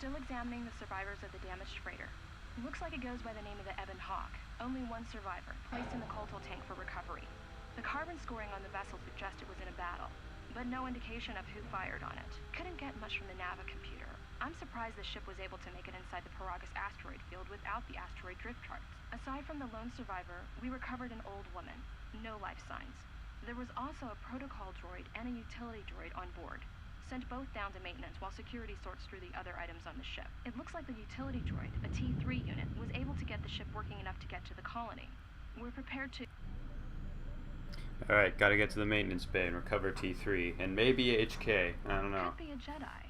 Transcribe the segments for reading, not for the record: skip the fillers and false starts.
Still examining the survivors of the damaged freighter. Looks like it goes by the name of the Ebon Hawk. Only one survivor, placed in the Colto tank for recovery. The carbon scoring on the vessel suggests it was in a battle, but no indication of who fired on it. Couldn't get much from the Nava computer. I'm surprised the ship was able to make it inside the Paragus asteroid field without the asteroid drift charts. Aside from the lone survivor, we recovered an old woman. No life signs. There was also a protocol droid and a utility droid on board. Sent both down to maintenance while security sorts through the other items on the ship. It looks like the utility droid, a T3 unit, was able to get the ship working enough to get to the colony. We're prepared to... Alright, gotta get to the maintenance bay and recover T3, and maybe HK, I don't know. Could be a Jedi,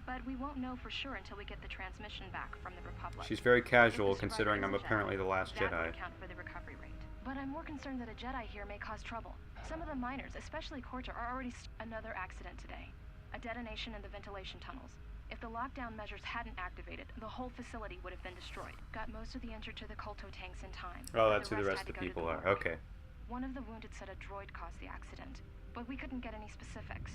but we won't know for sure until we get the transmission back from the Republic. She's very casual, considering I'm apparently the last That Jedi. would account for the recovery rate. But I'm more concerned that a Jedi here may cause trouble. Some of the miners, especially Corta, are already another accident today. A detonation in the ventilation tunnels. If the lockdown measures hadn't activated, the whole facility would have been destroyed. Got most of the injured to the Colto tanks in time. Oh, that's who the rest of the people are. Okay. One of the wounded said a droid caused the accident, but we couldn't get any specifics.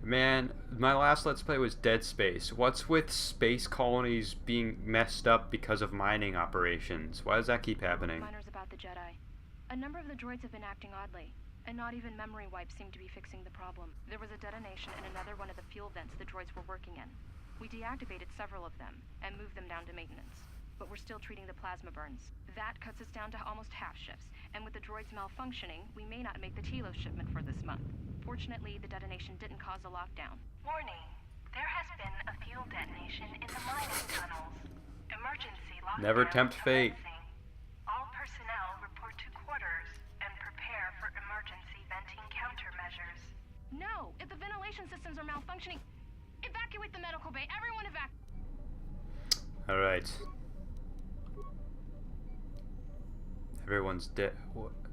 Man, my last Let's Play was Dead Space. What's with space colonies being messed up because of mining operations? Why does that keep happening? Miners about the Jedi. A number of the droids have been acting oddly, and not even memory wipes seem to be fixing the problem. There was a detonation in another one of the fuel vents the droids were working in. We deactivated several of them and moved them down to maintenance. But we're still treating the plasma burns. That cuts us down to almost half shifts, and with the droids malfunctioning, we may not make the Telos shipment for this month. Fortunately, the detonation didn't cause a lockdown. Warning. There has been a fuel detonation in the mining tunnels. Emergency lockdown. Never tempt fate. Commencing. All personnel report to quarters and prepare for emergency venting countermeasures. No! If the ventilation systems are malfunctioning, evacuate the medical bay. Everyone evacuate. Alright. Everyone's dead.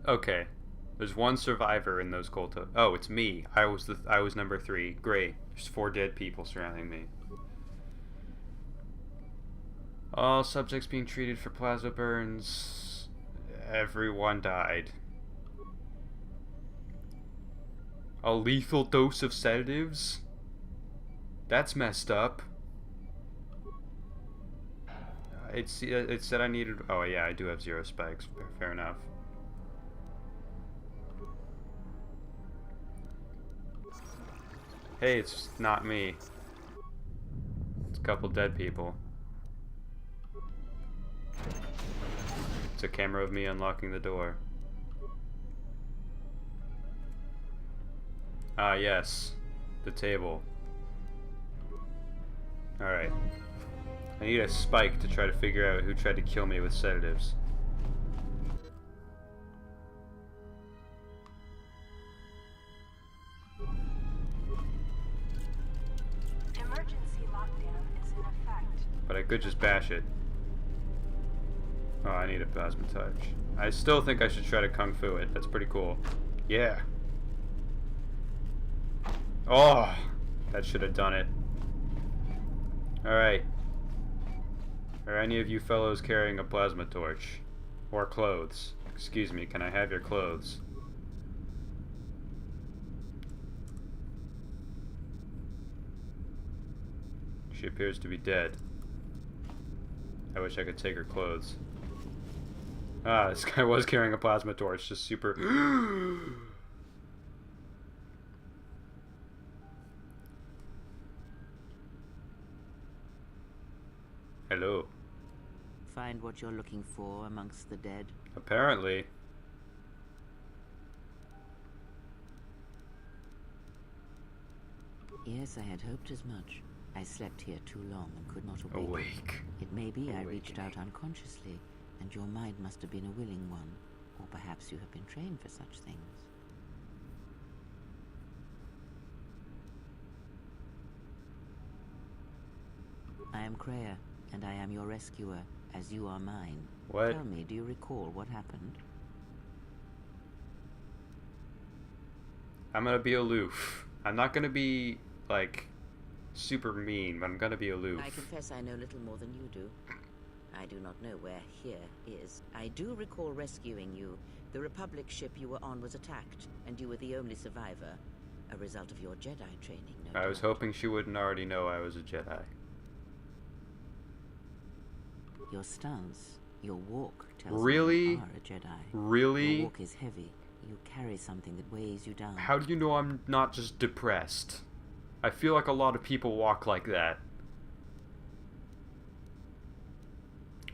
Okay. There's one survivor in those Colto. Oh, it's me. I was number 3. Great. There's 4 dead people surrounding me. All subjects being treated for plasma burns. Everyone died. A lethal dose of sedatives? That's messed up. It said I needed... Oh yeah, I do have 0 spikes. Fair enough. Hey, it's not me. It's a couple dead people. It's a camera of me unlocking the door. Ah, yes. The table. Alright. I need a spike to try to figure out who tried to kill me with sedatives. Emergency lockdown is in effect. But I could just bash it. Oh, I need a plasma touch. I still think I should try to kung fu it. That's pretty cool. Yeah. Oh! That should have done it. Alright. Are any of you fellows carrying a plasma torch? Or clothes? Excuse me, can I have your clothes? She appears to be dead. I wish I could take her clothes. Ah, this guy was carrying a plasma torch, just super... Hello. Find what you're looking for amongst the dead? Apparently. Yes, I had hoped as much. I slept here too long and could not awaken. Awake. It may be I reached Awakening. out unconsciously, and your mind must have been a willing one. Or perhaps you have been trained for such things. I am Kreia, and I am your rescuer, as you are mine. What? Tell me, do you recall what happened? I'm gonna be aloof. I'm not gonna be, like, super mean, but I'm gonna be aloof. I confess I know little more than you do. I do not know where here is. I do recall rescuing you. The Republic ship you were on was attacked, and you were the only survivor. A result of your Jedi training, no I was doubt. hoping she wouldn't already know I was a Jedi. Your stance, your walk tells Really? me you are a Jedi. Really? Your walk is heavy. You carry something that weighs you down. How do you know I'm not just depressed? I feel like a lot of people walk like that.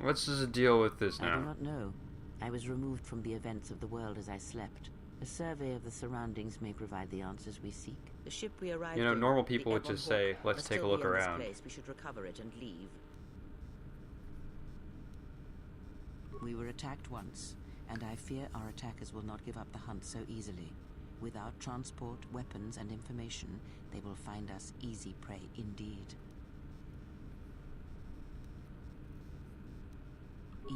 What's the deal with this I do now? not know. I was removed from the events of the world as I slept. A survey of the surroundings may provide the answers we seek. The ship we arrived You know, in, normal people the would just Ebon say, Hawk, let's must take a still look be in this around. place. We should recover it and leave. We were attacked once, and I fear our attackers will not give up the hunt so easily. Without transport, weapons, and information, they will find us easy prey indeed.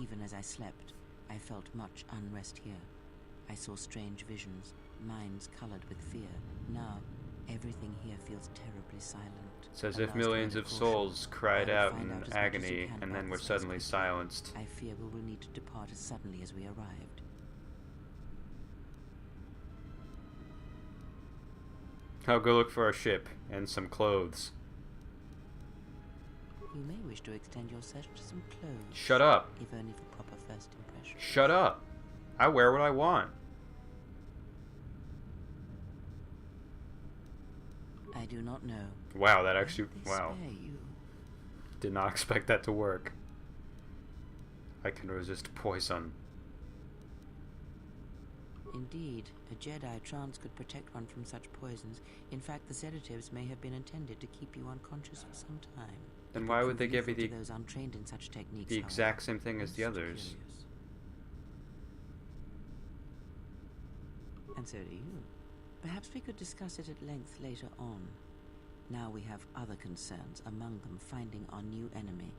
Even as I slept, I felt much unrest here. I saw strange visions, minds colored with fear. Now, everything here feels terribly silent. It's as A if last millions word of caution. souls cried I will out find in out as much as you agony, can and about then were this suddenly aspect. silenced. I fear we will need to depart as suddenly as we arrived. I'll go look for our ship and some clothes. You may wish to extend your search to some clothes. Shut up. If only for proper first impression. Shut up. I wear what I want. I do not know. Wow, that actually... They Wow. spare you. Did not expect that to work. I can resist poison. Indeed, a Jedi trance could protect one from such poisons. In fact, the sedatives may have been intended to keep you unconscious for some time. Then It why would would they prove give you lethal the... to those untrained in such techniques, the exact however. same thing as the Most others? curious. And so do you. Perhaps we could discuss it at length later on. Now we have other concerns, among them finding our new enemy.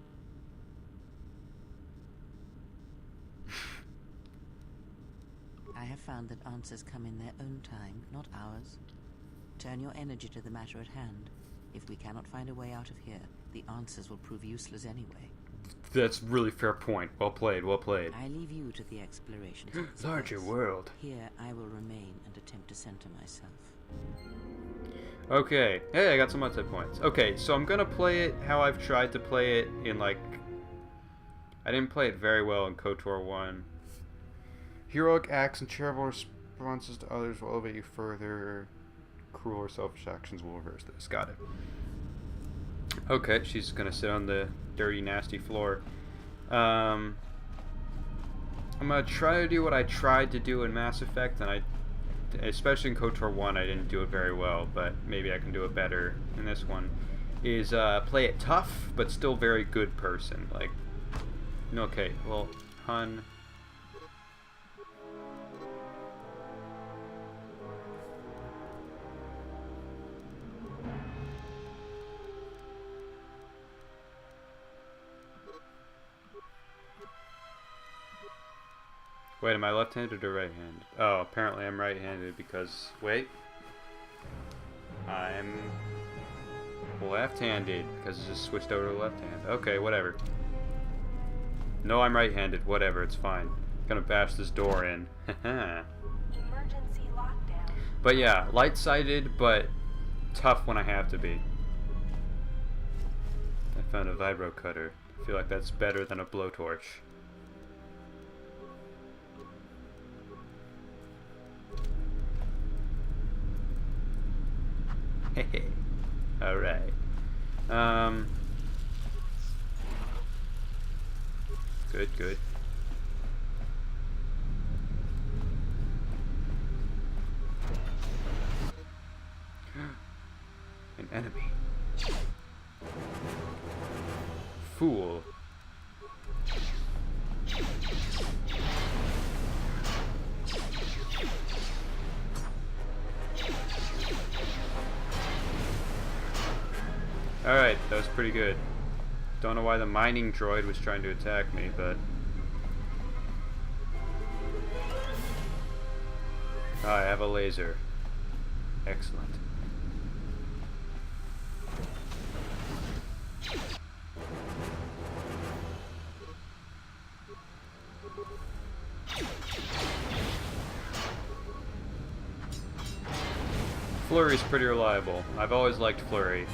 I have found that answers come in their own time, not ours. Turn your energy to the matter at hand. If we cannot find a way out of here, the answers will prove useless anyway. That's really fair point. Well played, well played. I leave you to the explorations of this Larger place. world. Here I will remain and attempt to center myself. Okay. Hey, I got some outside points. Okay, so I'm gonna play it how I've tried to play it in, like... I didn't play it very well in KOTOR 1. Heroic acts and charitable responses to others will elevate you further. Cruel or selfish actions will reverse this. Got it. Okay, she's gonna sit on the dirty, nasty floor. I'm gonna try to do what I tried to do in Mass Effect, and especially in KOTOR 1, I didn't do it very well, but maybe I can do it better in this one, is play it tough, but still very good person. Like, okay, well, hun... Wait, am I left-handed or right-handed? Oh, apparently I'm right-handed because... Wait. I'm... left-handed because it just switched over to left hand. Okay, whatever. No, I'm right-handed. Whatever, it's fine. Gonna bash this door in. Emergency lockdown. But yeah, light-sided, but tough when I have to be. I found a vibro cutter. I feel like that's better than a blowtorch. Alright. Good, good. An enemy. Fool. Alright, that was pretty good. Don't know why the mining droid was trying to attack me, but... Oh, I have a laser. Excellent. Flurry's pretty reliable. I've always liked Flurry.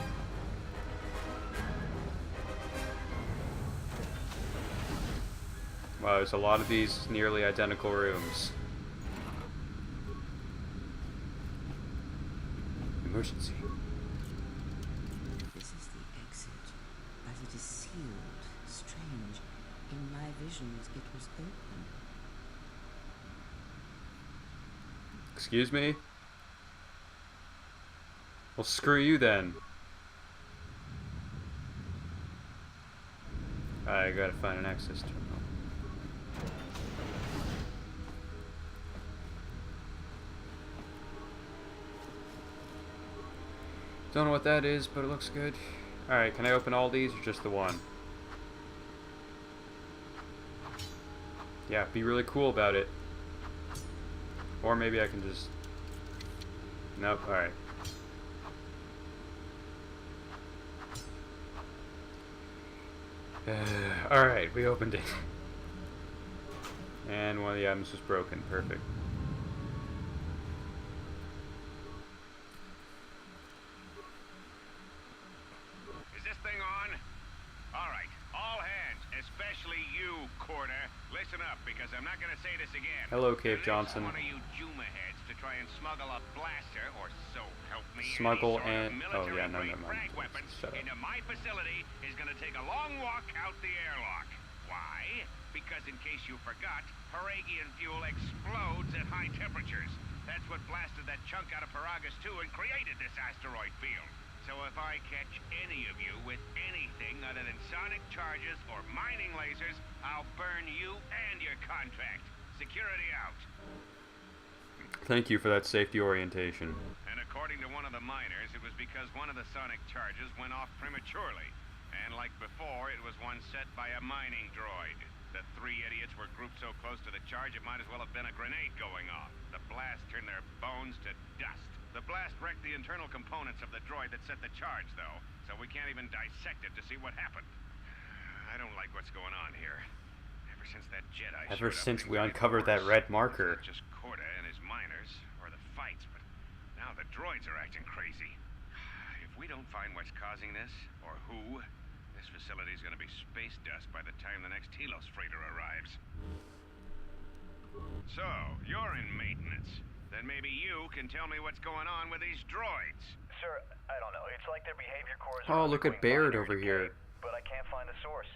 Wow, there's a lot of these nearly identical rooms. Emergency. This is the exit, but it is sealed. Strange. In my visions, it was open. Excuse me? Well, screw you then. I gotta find an access terminal. Don't know what that is, but it looks good. Alright, can I open all these or just the one? Yeah, be really cool about it. Or maybe I can just... Nope, alright. Alright, we opened it. And one of the items was broken. Perfect. Is this thing on? Alright, all hands, especially you, Corder. Listen up, because I'm not gonna say this again. Hello, Cave Unless Johnson. one of you Juma heads to try and smuggle a blaster, or so help me, Smuggle any and... sort of Oh, yeah, no, military-grade never mind. frag weapon Shut up. into my facility is gonna take a long walk out the airlock. Why? Because in case you forgot, Paragian fuel explodes at high temperatures. That's what blasted that chunk out of Paragus 2 and created this asteroid field. So if I catch any of you with anything other than sonic charges or mining lasers, I'll burn you and your contract. Security out. Thank you for that safety orientation. And according to one of the miners, it was because one of the sonic charges went off prematurely. And like before, it was one set by a mining droid. The three idiots were grouped so close to the charge, it might as well have been a grenade going off. The blast turned their bones to dust. The blast wrecked the internal components of the droid that set the charge, though, so we can't even dissect it to see what happened. I don't like what's going on here. Ever since that Jedi Ever showed up, since things we are getting uncovered that worse. red marker. Not just Corda and his miners, or the fights, but now the droids are acting crazy. If we don't find what's causing this, or who, this facility is going to be space dust by the time the next Telos freighter arrives. So, you're in maintenance. Then maybe you can tell me what's going on with these droids. Sir, I don't know. It's like their behavior cores Oh, are look at undergoing Baird binary over decay, here. But I can't find the source.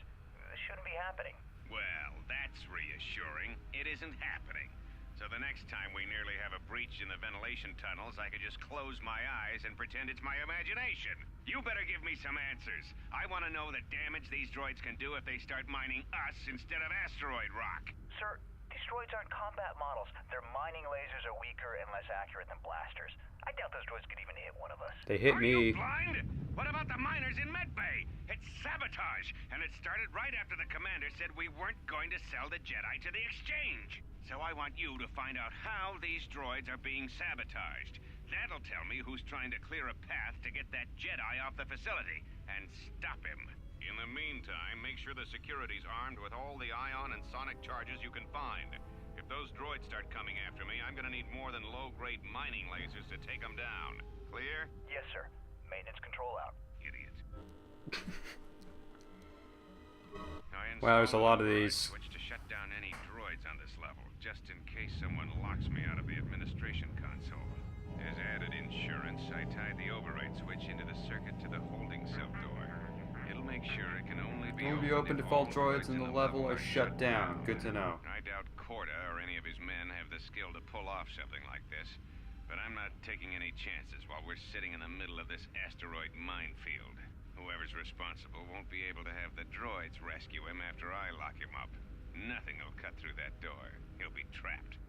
This shouldn't be happening. Well, that's reassuring. It isn't happening. So the next time we nearly have a breach in the ventilation tunnels, I could just close my eyes and pretend it's my imagination. You better give me some answers. I want to know the damage these droids can do if they start mining us instead of asteroid rock. Sir, these droids aren't combat models. Their mining lasers are weaker and less accurate than blasters. I doubt those droids could even hit one of us. They hit Are me. you blind? What about the miners in Medbay? It's sabotage, and it started right after the commander said we weren't going to sell the Jedi to the exchange. So I want you to find out how these droids are being sabotaged. That'll tell me who's trying to clear a path to get that Jedi off the facility and stop him. In the meantime, make sure the security's armed with all the ion and sonic charges you can find. If those droids start coming after me, I'm gonna need more than low-grade mining lasers to take them down. Clear? Yes, sir. Maintenance control out. Idiot. Wow, there's a lot of override these. Switch to shut down any droids on this level, just in case someone locks me out of the administration console. As added insurance, I tied the override switch into the circuit to the holding cell door. It'll make sure it can only be open if to all all droids in the level are shut down. Good to know. I doubt Corda or any of his men have the skill to pull off something like this, but I'm not taking any chances while we're sitting in the middle of this asteroid minefield. Whoever's responsible won't be able to have the droids rescue him after I lock him up. Nothing will cut through that door. He'll be trapped.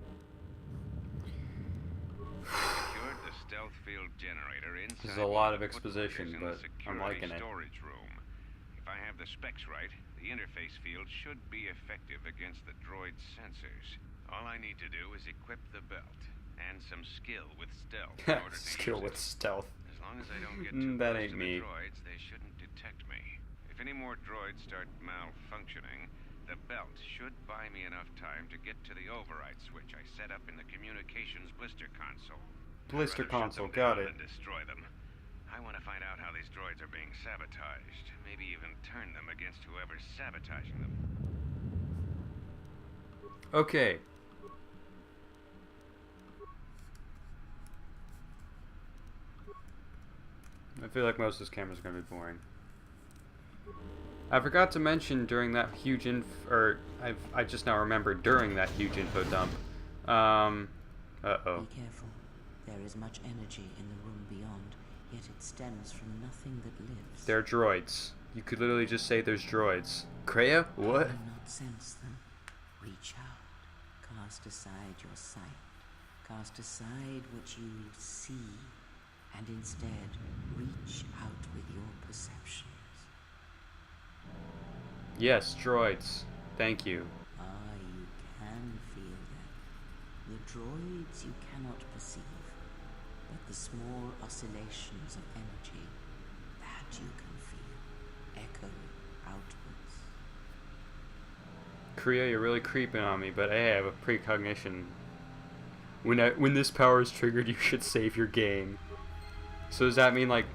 Secured the stealth field generator inside. This is a lot of the exposition, footbridge in the but I'm liking it. security storage room. If I have the specs right, the interface field should be effective against the droid's sensors. All I need to do is equip the belt and some skill with stealth in order to Skill use with it. stealth. As long as I don't get too That close ain't to me. the droids, they shouldn't detect me. If any more droids start malfunctioning, the belt should buy me enough time to get to the override switch I set up in the communications blister console. Blister I'd rather console, shut them got down it. than destroy them. I want to find out how these droids are being sabotaged. Maybe even turn them against whoever's sabotaging them. Okay. I feel like most of this camera's gonna be boring. I forgot to mention during that huge I just now remembered during that huge info dump. Uh-oh. Be careful. There is much energy in the room beyond, yet it stems from nothing that lives. They're droids. You could literally just say there's droids. Kreia? What? Do not sense them. Reach out. Cast aside your sight. Cast aside what you see. And instead, reach out with your perceptions. Yes, droids. Thank you. Ah, you can feel them. The droids you cannot perceive, but the small oscillations of energy, that you can feel, echoing outwards. Kreia, you're really creeping on me, but hey, I have a precognition. When this power is triggered, you should save your game. So does that mean, like,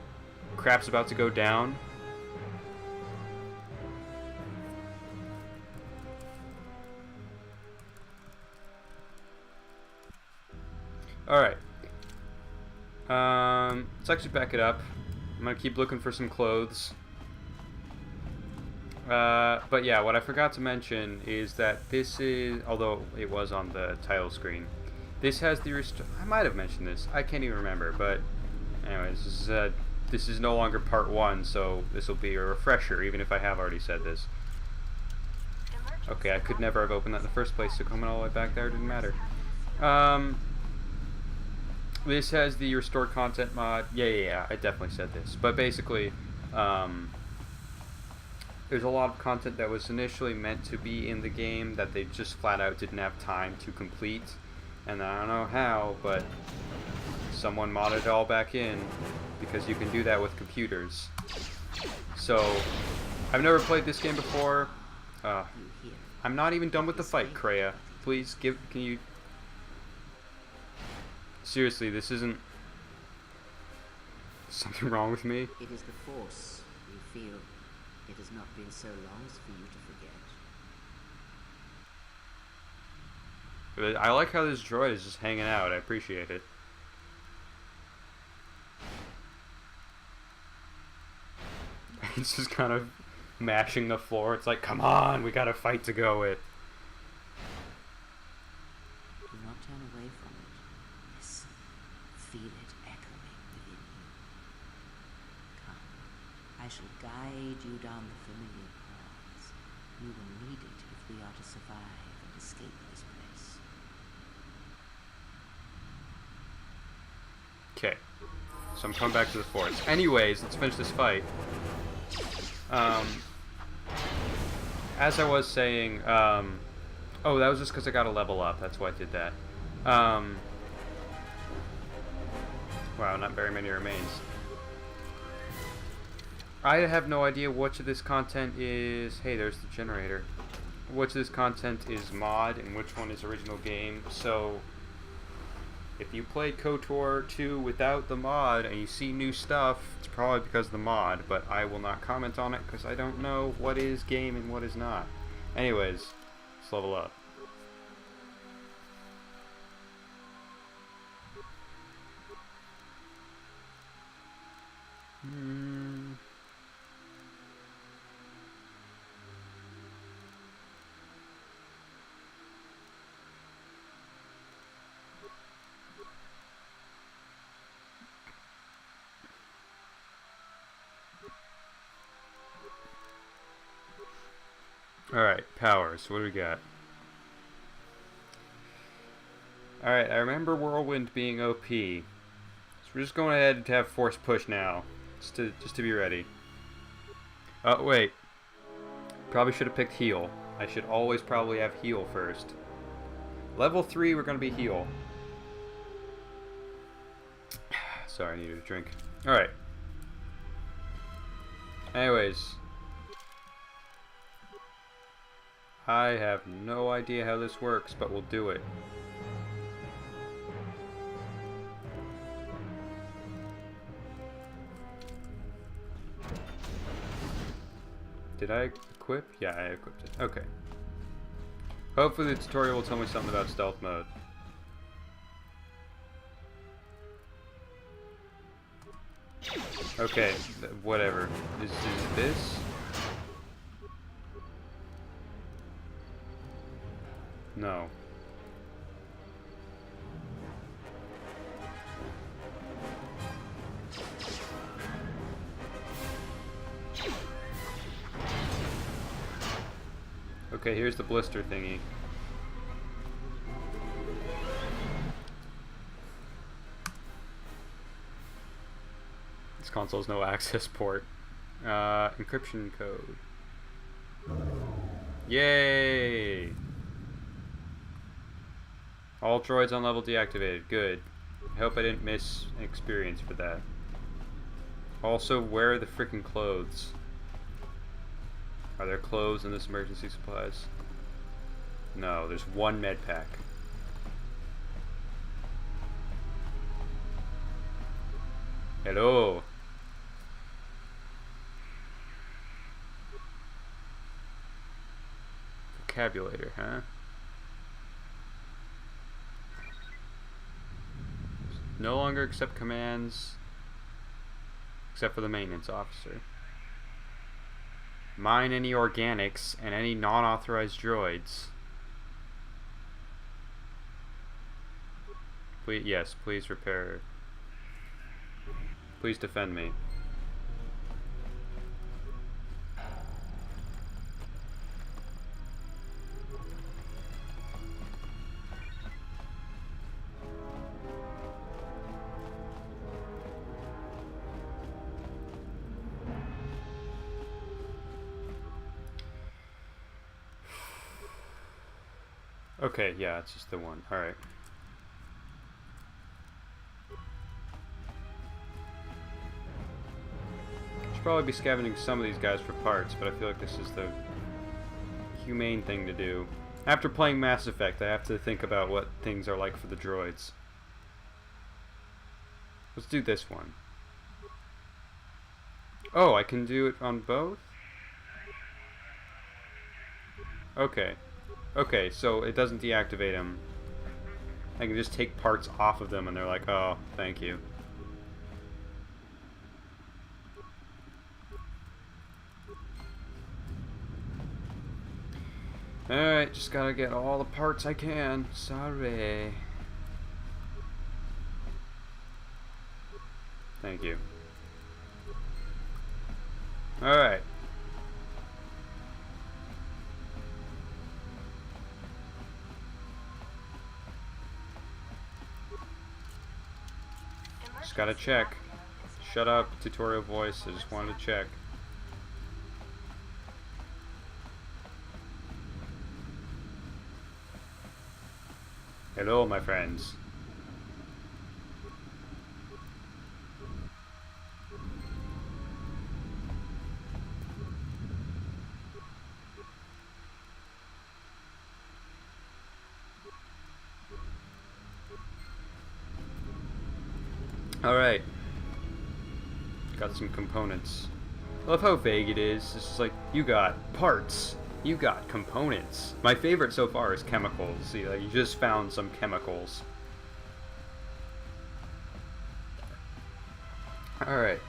crap's about to go down? Alright. Let's actually back it up. I'm gonna keep looking for some clothes. But yeah, what I forgot to mention is that this is, although it was on the title screen, this has the I might have mentioned this, I can't even remember, but anyways, this is no longer part 1, so this will be a refresher, even if I have already said this. Okay, I could never have opened that in the first place, so coming all the way back there didn't matter. This has the restored content mod. Yeah, I definitely said this. But basically, there's a lot of content that was initially meant to be in the game that they just flat out didn't have time to complete. And I don't know how, but someone modded it all back in, because you can do that with computers. So, I've never played this game before. I'm not even done with the fight, Kreia. Please, can you... Seriously, this isn't... Something wrong with me? It is the Force you feel. It has not been so long as for you to forget. I like how this droid is just hanging out. I appreciate it. It's just kind of mashing the floor. It's like, come on, we got a fight to go with. Do not turn away from it. Listen. Feel it echoing within you. Come. I shall guide you down the familiar paths. You will need it if we are to survive and escape this place. Okay. So I'm coming back to the Force. Anyways, let's finish this fight. As I was saying, oh, that was just because I got a level up. That's why I did that. Wow, not very many remains. I have no idea which of this content is... Hey, there's the generator. Which of this content is mod and which one is original game. So, if you played KOTOR 2 without the mod and you see new stuff, it's probably because of the mod, but I will not comment on it because I don't know what is game and what is not. Anyways, let's level up. Alright, powers. What do we got? Alright, I remember Whirlwind being OP. So we're just going ahead to have Force Push now. Just to be ready. Oh, wait. Probably should have picked Heal. I should always probably have Heal first. Level 3, we're going to be Heal. Sorry, I needed a drink. Alright. Anyways. I have no idea how this works, but we'll do it. Did I equip? Yeah, I equipped it. Okay. Hopefully the tutorial will tell me something about stealth mode. Okay, whatever. Is this? No. Okay, here's the blister thingy. This console's no access port. Encryption code. Yay! All droids on level deactivated. Good. I hope I didn't miss an experience for that. Also, where are the freaking clothes? Are there clothes in this emergency supplies? No, there's one med pack. Hello. Vocabulator, huh? No longer accept commands except for the maintenance officer. Mine any organics and any non-authorized droids. Please, yes, please repair. Please defend me. Okay, yeah, it's just the one. Alright. Should probably be scavenging some of these guys for parts, but I feel like this is the humane thing to do. After playing Mass Effect, I have to think about what things are like for the droids. Let's do this one. Oh, I can do it on both? Okay. Okay, so it doesn't deactivate them. I can just take parts off of them and they're like, oh, thank you. Alright, just gotta get all the parts I can. Sorry. Thank you. Alright. Just gotta check. Shut up, tutorial voice. I just wanted to check. Hello, my friends. Alright. Got some components. I love how vague it is. It's just like, you got parts. You got components. My favorite so far is chemicals. See, like, you just found some chemicals. Alright.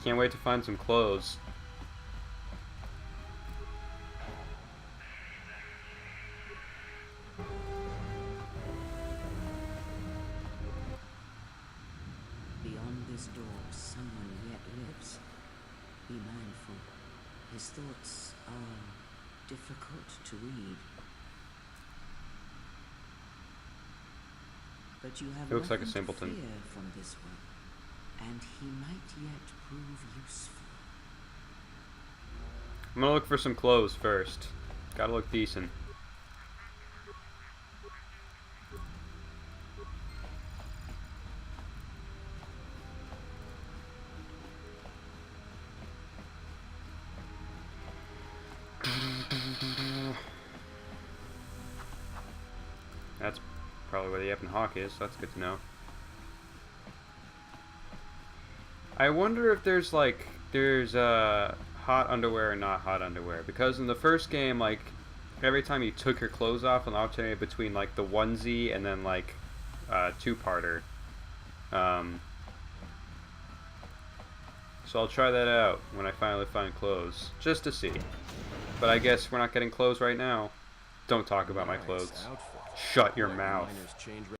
Can't wait to find some clothes. Beyond this door, someone yet lives. Be mindful. His thoughts are difficult to read. But you have He looks like a nothing to simpleton. fear from this one, and he might yet prove useful. I'm gonna look for some clothes first. Gotta look decent. That's probably where the Ebon Hawk is, so that's good to know. I wonder if there's hot underwear and not hot underwear, because in the first game, like, every time you took your clothes off and alternated between like the onesie and then like two-parter. So I'll try that out when I finally find clothes, just to see. But I guess we're not getting clothes right now. Don't talk about my clothes. Shut your mouth.